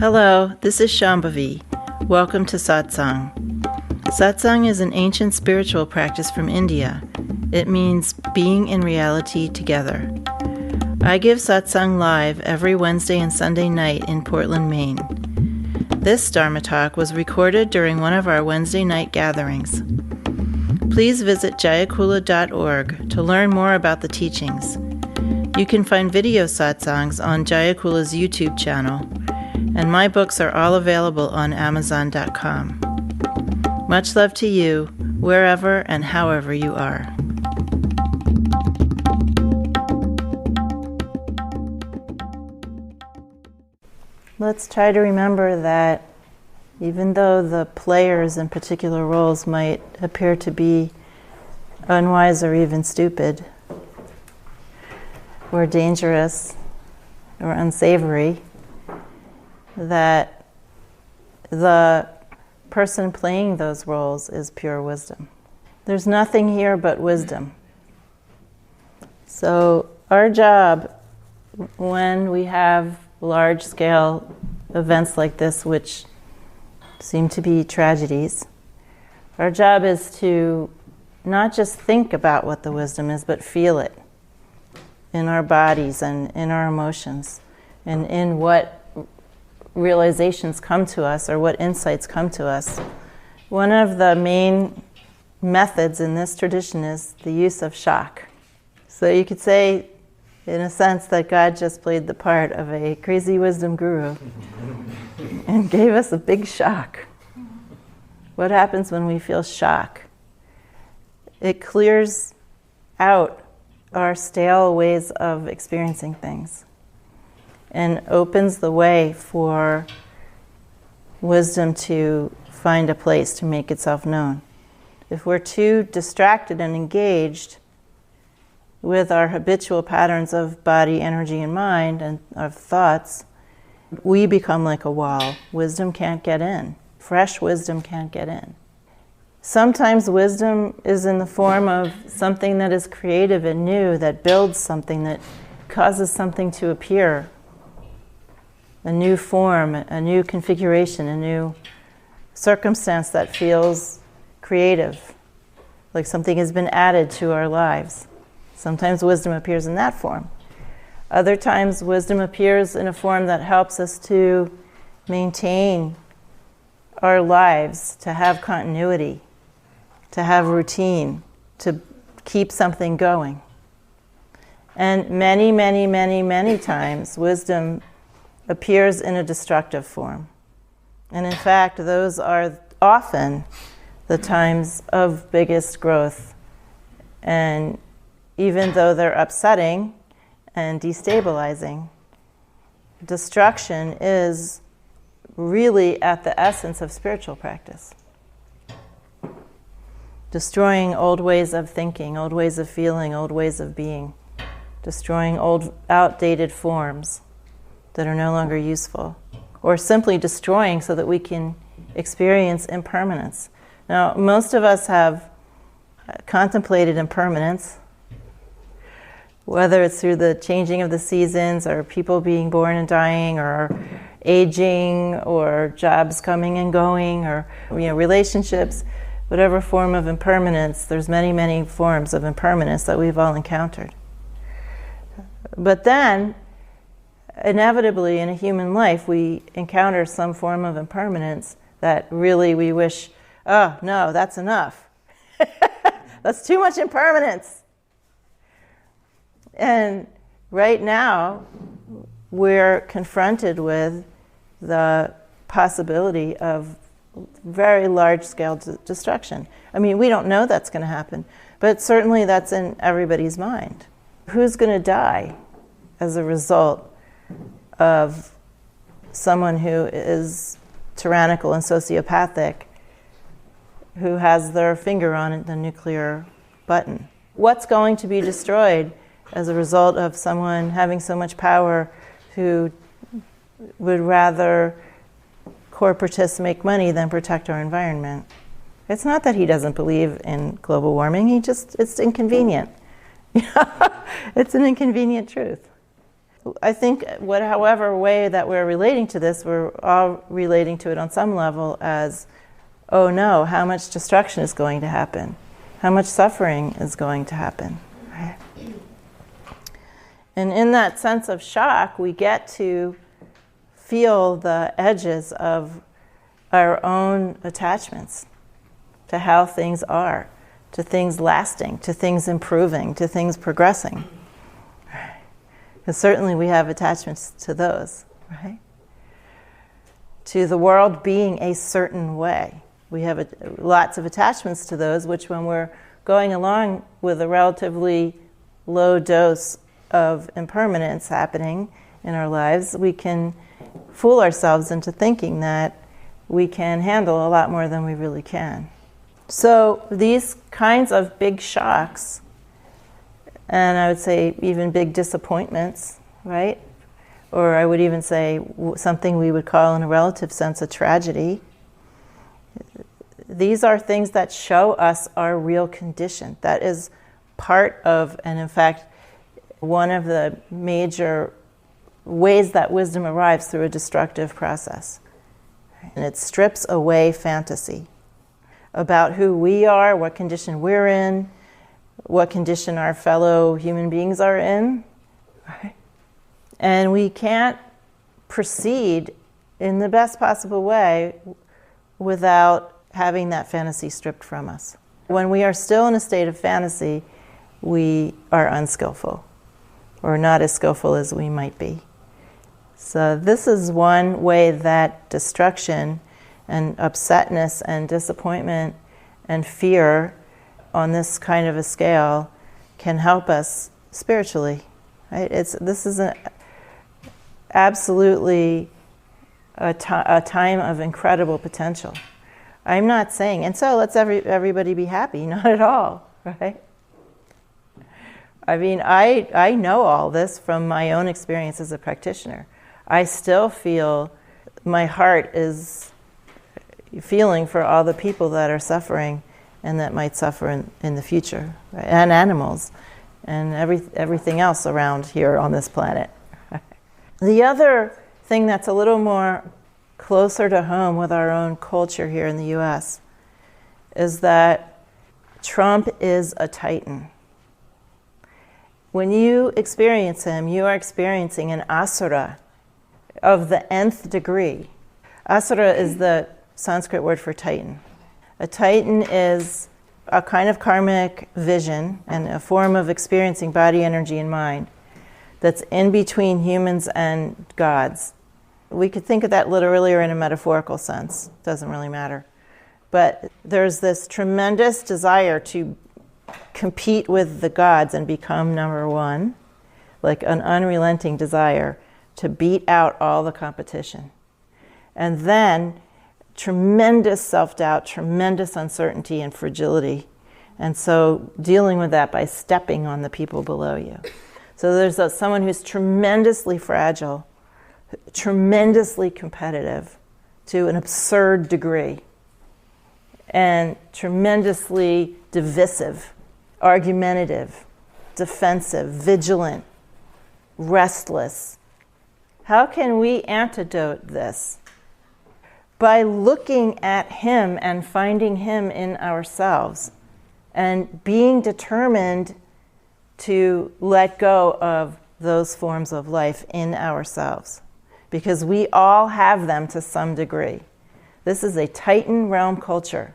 Hello, this is Shambhavi. Welcome to satsang. Satsang is an ancient spiritual practice from India. It means being in reality together. I give satsang live every Wednesday and Sunday night in Portland, Maine. This Dharma talk was recorded during one of our Wednesday night gatherings. Please visit jayakula.org to learn more about the teachings. You can find video satsangs on Jayakula's YouTube channel, and my books are all available on Amazon.com. Much love to you, wherever and however you are. Let's try to remember that even though the players in particular roles might appear to be unwise or even stupid, or dangerous, or unsavory, that the person playing those roles is pure wisdom. There's nothing here but wisdom. So our job when we have large-scale events like this, which seem to be tragedies, our job is to not just think about what the wisdom is, but feel it in our bodies and in our emotions, and in what realizations come to us or what insights come to us. One of the main methods in this tradition is the use of shock. So you could say, in a sense, that God just played the part of a crazy wisdom guru and gave us a big shock. What happens when we feel shock? It clears out our stale ways of experiencing things and opens the way for wisdom to find a place to make itself known. If we're too distracted and engaged with our habitual patterns of body, energy, and mind, and of thoughts, we become like a wall. Wisdom can't get in. Fresh wisdom can't get in. Sometimes wisdom is in the form of something that is creative and new, that builds something, that causes something to appear. A new form, a new configuration, a new circumstance that feels creative, like something has been added to our lives. Sometimes wisdom appears in that form. Other times wisdom appears in a form that helps us to maintain our lives, to have continuity, to have routine, to keep something going. And many, many, many, many times wisdom appears in a destructive form. And in fact, those are often the times of biggest growth. And even though they're upsetting and destabilizing, destruction is really at the essence of spiritual practice. Destroying old ways of thinking, old ways of feeling, old ways of being. Destroying old, outdated forms that are no longer useful. Or simply destroying so that we can experience impermanence. Now, most of us have contemplated impermanence, whether it's through the changing of the seasons, or people being born and dying, or aging, or jobs coming and going, or relationships. Whatever form of impermanence, there's many, many forms of impermanence that we've all encountered. But then, inevitably in a human life, we encounter some form of impermanence that really we wish, oh, no, that's enough. That's too much impermanence. And right now, we're confronted with the possibility of very large-scale destruction. I mean, we don't know that's going to happen, but certainly that's in everybody's mind. Who's going to die as a result of someone who is tyrannical and sociopathic, who has their finger on the nuclear button? What's going to be destroyed as a result of someone having so much power who would rather corporatists make money than protect our environment? It's not that he doesn't believe in global warming, it's inconvenient. It's an inconvenient truth. I think however way that we're relating to this, we're all relating to it on some level as, oh no, how much destruction is going to happen? How much suffering is going to happen? Right? And in that sense of shock, we get to feel the edges of our own attachments to how things are, to things lasting, to things improving, to things progressing. Because certainly we have attachments to those, right? To the world being a certain way. We have lots of attachments to those, which when we're going along with a relatively low dose of impermanence happening in our lives, we can fool ourselves into thinking that we can handle a lot more than we really can. So these kinds of big shocks, and I would say even big disappointments, right? Or I would even say something we would call in a relative sense a tragedy. These are things that show us our real condition. That is part of, and in fact, one of the major ways that wisdom arrives through a destructive process. And it strips away fantasy about who we are, what condition we're in, what condition our fellow human beings are in. Right? And we can't proceed in the best possible way without having that fantasy stripped from us. When we are still in a state of fantasy, we are unskillful, or not as skillful as we might be. So this is one way that destruction and upsetness and disappointment and fear on this kind of a scale can help us spiritually. Right? This is absolutely a time of incredible potential. I'm not saying, and so let's everybody be happy. Not at all, right? I mean, I know all this from my own experience as a practitioner. I still feel my heart is feeling for all the people that are suffering and that might suffer in the future, right? And animals and everything else around here on this planet. The other thing that's a little more closer to home with our own culture here in the U.S. is that Trump is a titan. When you experience him, you are experiencing an asura of the nth degree. Asura is the Sanskrit word for titan. A titan is a kind of karmic vision and a form of experiencing body, energy, and mind that's in between humans and gods. We could think of that literally or in a metaphorical sense. It doesn't really matter. But there's this tremendous desire to compete with the gods and become number one, like an unrelenting desire to beat out all the competition. And then tremendous self-doubt, tremendous uncertainty and fragility. And so dealing with that by stepping on the people below you. So there's someone who's tremendously fragile, tremendously competitive to an absurd degree, and tremendously divisive, argumentative, defensive, vigilant, restless. How can we antidote this? By looking at him and finding him in ourselves and being determined to let go of those forms of life in ourselves, because we all have them to some degree. This is a Titan realm culture.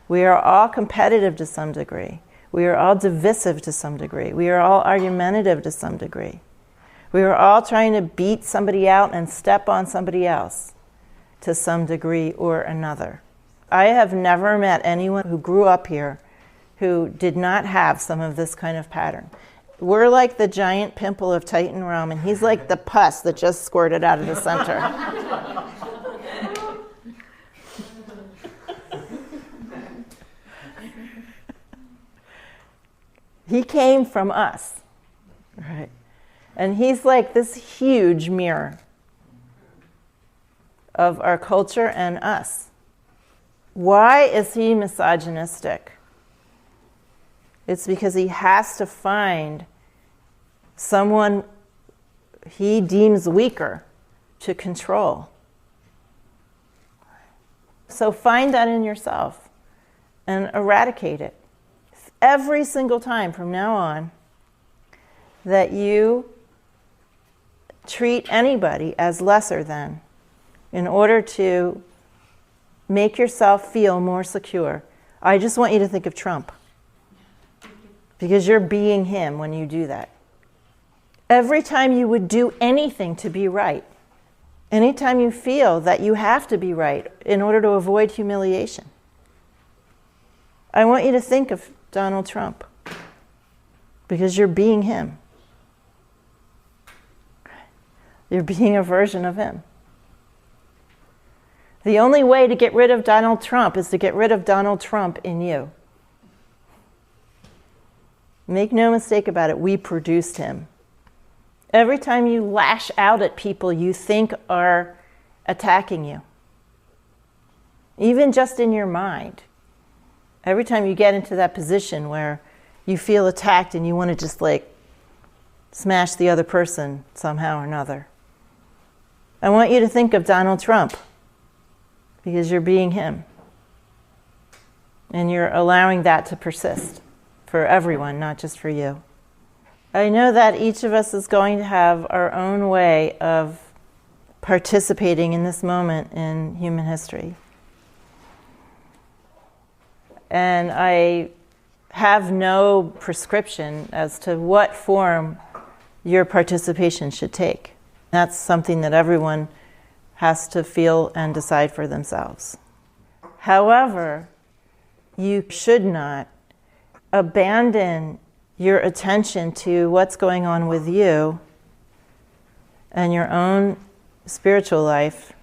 We are all competitive to some degree. We are all divisive to some degree. We are all argumentative to some degree. We are all trying to beat somebody out and step on somebody else to some degree or another. I have never met anyone who grew up here who did not have some of this kind of pattern. We're like the giant pimple of Titan realm, and he's like the pus that just squirted out of the center. He came from us, right? And he's like this huge mirror of our culture and us. Why is he misogynistic? It's because he has to find someone he deems weaker to control. So find that in yourself and eradicate it. Every single time from now on that you treat anybody as lesser than, in order to make yourself feel more secure, I just want you to think of Trump. Because you're being him when you do that. Every time you would do anything to be right, anytime you feel that you have to be right in order to avoid humiliation, I want you to think of Donald Trump. Because you're being him. You're being a version of him. The only way to get rid of Donald Trump is to get rid of Donald Trump in you. Make no mistake about it, we produced him. Every time you lash out at people you think are attacking you, even just in your mind, every time you get into that position where you feel attacked and you want to just smash the other person somehow or another, I want you to think of Donald Trump, because you're being him. And you're allowing that to persist for everyone, not just for you. I know that each of us is going to have our own way of participating in this moment in human history. And I have no prescription as to what form your participation should take. That's something that everyone has to feel and decide for themselves. However, you should not abandon your attention to what's going on with you and your own spiritual life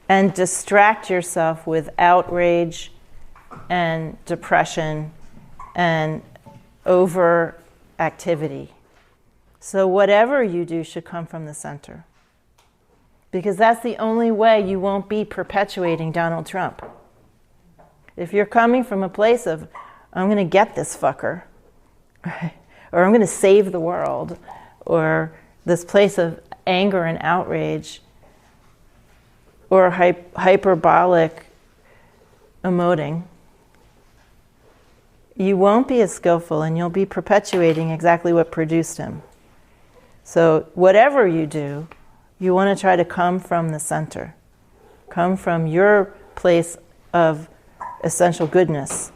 and distract yourself with outrage and depression and overactivity. So whatever you do should come from the center. Because that's the only way you won't be perpetuating Donald Trump. If you're coming from a place of, I'm going to get this fucker, or I'm going to save the world, or this place of anger and outrage, or hyperbolic emoting, you won't be as skillful and you'll be perpetuating exactly what produced him. So whatever you do, you want to try to come from the center. Come from your place of essential goodness.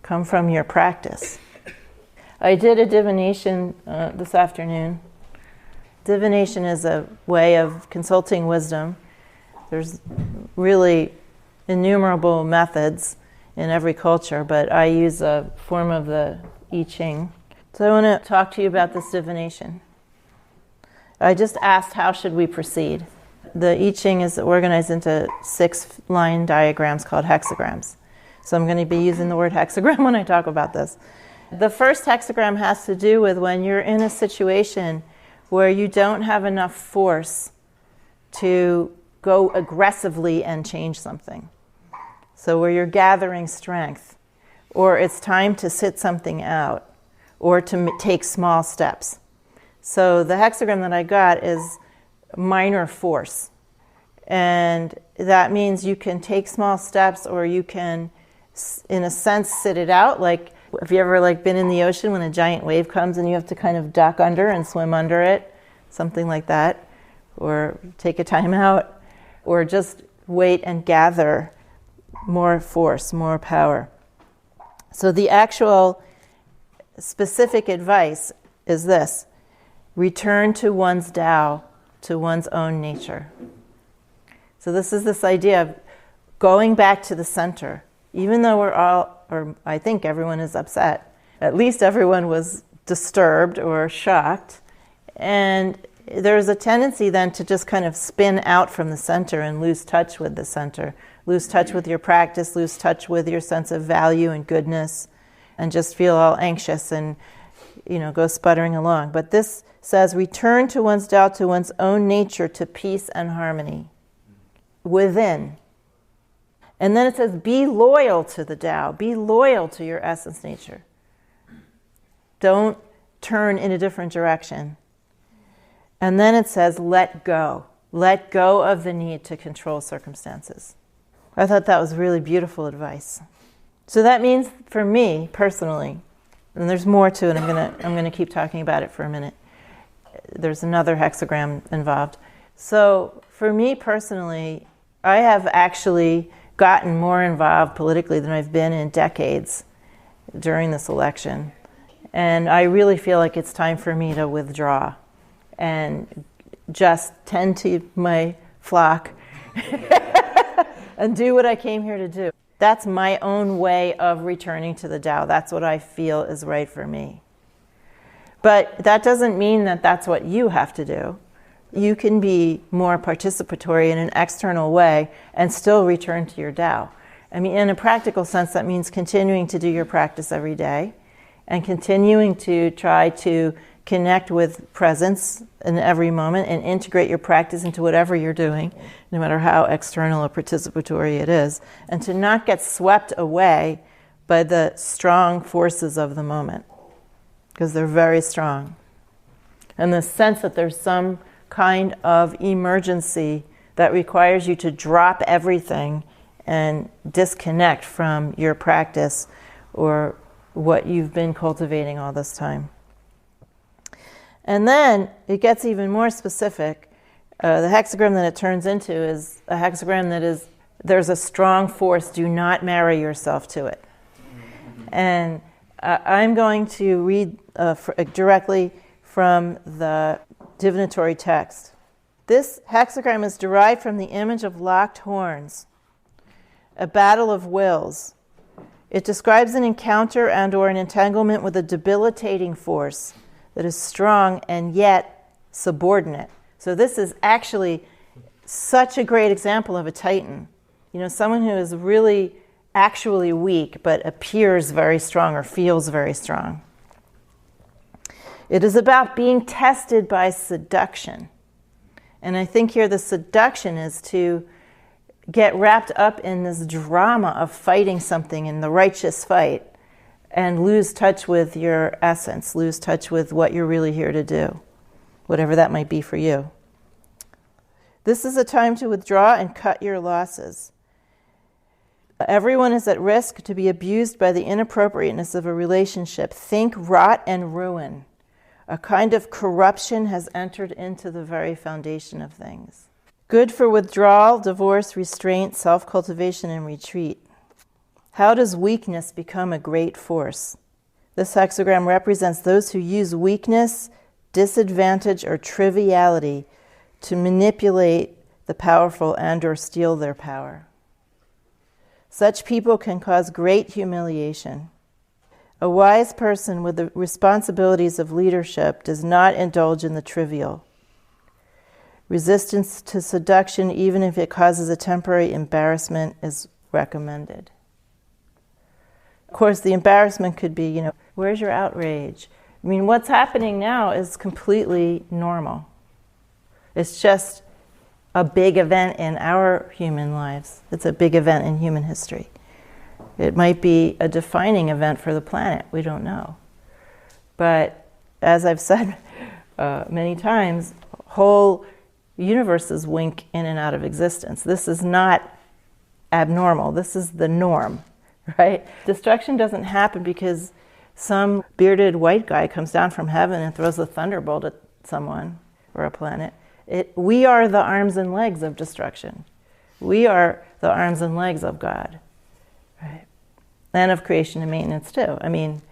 Come from your practice. I did a divination this afternoon. Divination is a way of consulting wisdom. There's really innumerable methods in every culture, but I use a form of the I Ching. So I want to talk to you about this divination. I just asked, how should we proceed? The I Ching is organized into 6-line diagrams called hexagrams. So I'm going to be using the word hexagram when I talk about this. The first hexagram has to do with when you're in a situation where you don't have enough force to go aggressively and change something. So where you're gathering strength, or it's time to sit something out, or to take small steps. So the hexagram that I got is minor force. And that means you can take small steps, or you can, in a sense, sit it out. Like, have you ever been in the ocean when a giant wave comes and you have to kind of duck under and swim under it? Something like that. Or take a time out. Or just wait and gather more force, more power. So the actual specific advice is this: return to one's Tao, to one's own nature. So this is this idea of going back to the center. Even though we're all, or I think everyone is upset, at least everyone was disturbed or shocked. And there's a tendency then to just kind of spin out from the center and lose touch with the center. Lose touch with your practice, lose touch with your sense of value and goodness, and just feel all anxious and, go sputtering along. But this says, return to one's Tao, to one's own nature, to peace and harmony within. And then it says, be loyal to the Tao, be loyal to your essence nature. Don't turn in a different direction. And then it says, let go. Let go of the need to control circumstances. I thought that was really beautiful advice. So that means for me personally, and there's more to it, I'm gonna keep talking about it for a minute. There's another hexagram involved. So for me personally, I have actually gotten more involved politically than I've been in decades during this election. And I really feel like it's time for me to withdraw and just tend to my flock and do what I came here to do. That's my own way of returning to the Tao. That's what I feel is right for me. But that doesn't mean that that's what you have to do. You can be more participatory in an external way and still return to your Tao. I mean, in a practical sense, that means continuing to do your practice every day and continuing to try to connect with presence in every moment and integrate your practice into whatever you're doing, no matter how external or participatory it is, and to not get swept away by the strong forces of the moment, because they're very strong. And the sense that there's some kind of emergency that requires you to drop everything and disconnect from your practice or what you've been cultivating all this time. And then it gets even more specific. The hexagram that it turns into is a hexagram that is, there's a strong force, do not marry yourself to it. And I'm going to read directly from the divinatory text. This hexagram is derived from the image of locked horns, a battle of wills. It describes an encounter and or an entanglement with a debilitating force that is strong and yet subordinate. So this is actually such a great example of a titan. You know, someone who is really actually weak but appears very strong or feels very strong. It is about being tested by seduction. And I think here the seduction is to get wrapped up in this drama of fighting something in the righteous fight and lose touch with your essence, lose touch with what you're really here to do, whatever that might be for you. This is a time to withdraw and cut your losses. Everyone is at risk to be abused by the inappropriateness of a relationship. Think rot and ruin. A kind of corruption has entered into the very foundation of things. Good for withdrawal, divorce, restraint, self-cultivation, and retreat. How does weakness become a great force? This hexagram represents those who use weakness, disadvantage, or triviality to manipulate the powerful and or steal their power. Such people can cause great humiliation. A wise person with the responsibilities of leadership does not indulge in the trivial. Resistance to seduction, even if it causes a temporary embarrassment, is recommended. Of course, the embarrassment could be, where's your outrage? I mean, what's happening now is completely normal. It's just a big event in our human lives. It's a big event in human history. It might be a defining event for the planet. We don't know. But as I've said many times, whole universes wink in and out of existence. This is not abnormal. This is the norm, right? Destruction doesn't happen because some bearded white guy comes down from heaven and throws a thunderbolt at someone or a planet. We are the arms and legs of destruction. We are the arms and legs of God, right? And of creation and maintenance too. I mean,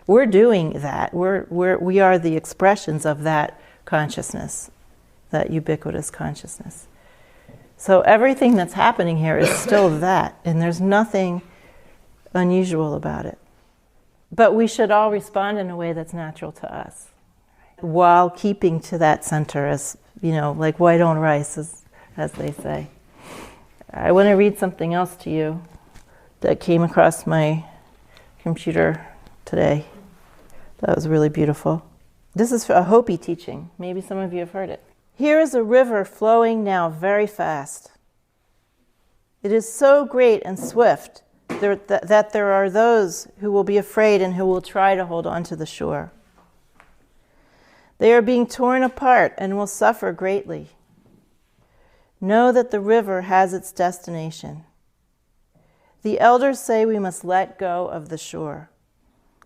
we're doing that. We are the expressions of that consciousness, that ubiquitous consciousness. So everything that's happening here is still that, and there's nothing unusual about it. But we should all respond in a way that's natural to us, while keeping to that center as, like white on rice, as they say. I want to read something else to you that came across my computer today. That was really beautiful. This is a Hopi teaching. Maybe some of you have heard it. Here is a river flowing now very fast. It is so great and swift that there are those who will be afraid and who will try to hold on to the shore. They are being torn apart and will suffer greatly. Know that the river has its destination. The elders say we must let go of the shore,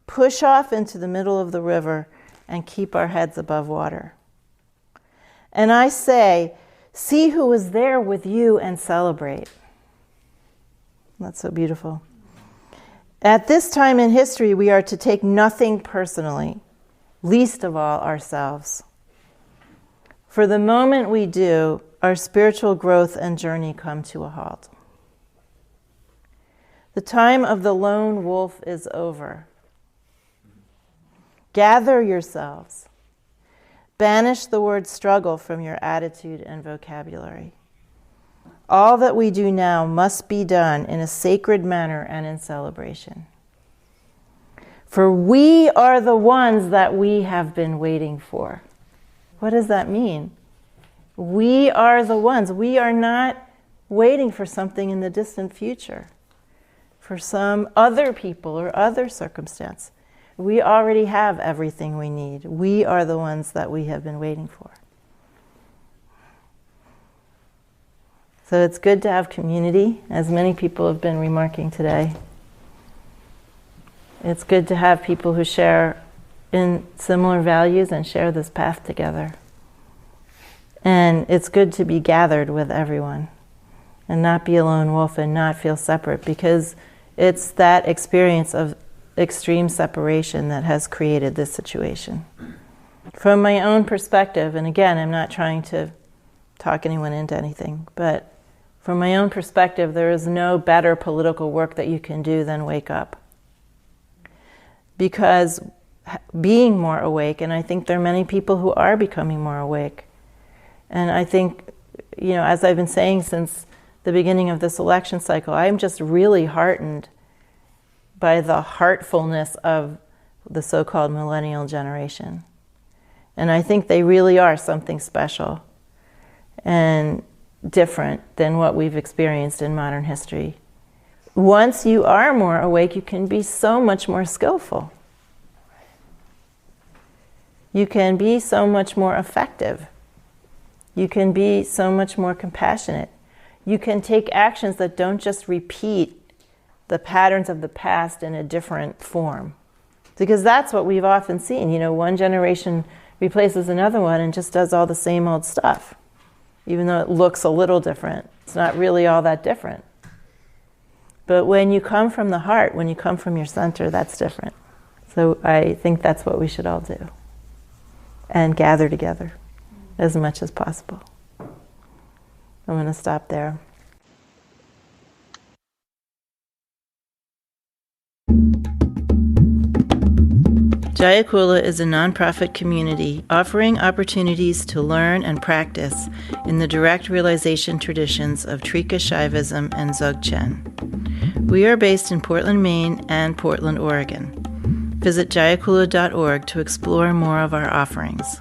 push off into the middle of the river, and keep our heads above water. And I say, see who was there with you and celebrate. That's so beautiful. At this time in history, we are to take nothing personally, least of all ourselves. For the moment we do, our spiritual growth and journey come to a halt. The time of the lone wolf is over. Gather yourselves. Banish the word struggle from your attitude and vocabulary. All that we do now must be done in a sacred manner and in celebration. For we are the ones that we have been waiting for. What does that mean? We are the ones. We are not waiting for something in the distant future, for some other people or other circumstance. We already have everything we need. We are the ones that we have been waiting for. So it's good to have community, as many people have been remarking today. It's good to have people who share in similar values and share this path together. And it's good to be gathered with everyone and not be a lone wolf and not feel separate, because it's that experience of extreme separation that has created this situation. From my own perspective, and again, I'm not trying to talk anyone into anything, but from my own perspective, there is no better political work that you can do than wake up. Because being more awake, and I think there are many people who are becoming more awake, and I think, as I've been saying since the beginning of this election cycle, I'm just really heartened by the heartfulness of the so-called millennial generation. And I think they really are something special and different than what we've experienced in modern history. Once you are more awake, you can be so much more skillful. You can be so much more effective. You can be so much more compassionate. You can take actions that don't just repeat the patterns of the past in a different form. Because that's what we've often seen. One generation replaces another one and just does all the same old stuff. Even though it looks a little different, it's not really all that different. But when you come from the heart, when you come from your center, that's different. So I think that's what we should all do. And gather together as much as possible. I'm going to stop there. Jayakula is a nonprofit community offering opportunities to learn and practice in the direct realization traditions of Trika Shaivism and Dzogchen. We are based in Portland, Maine and Portland, Oregon. Visit jayakula.org to explore more of our offerings.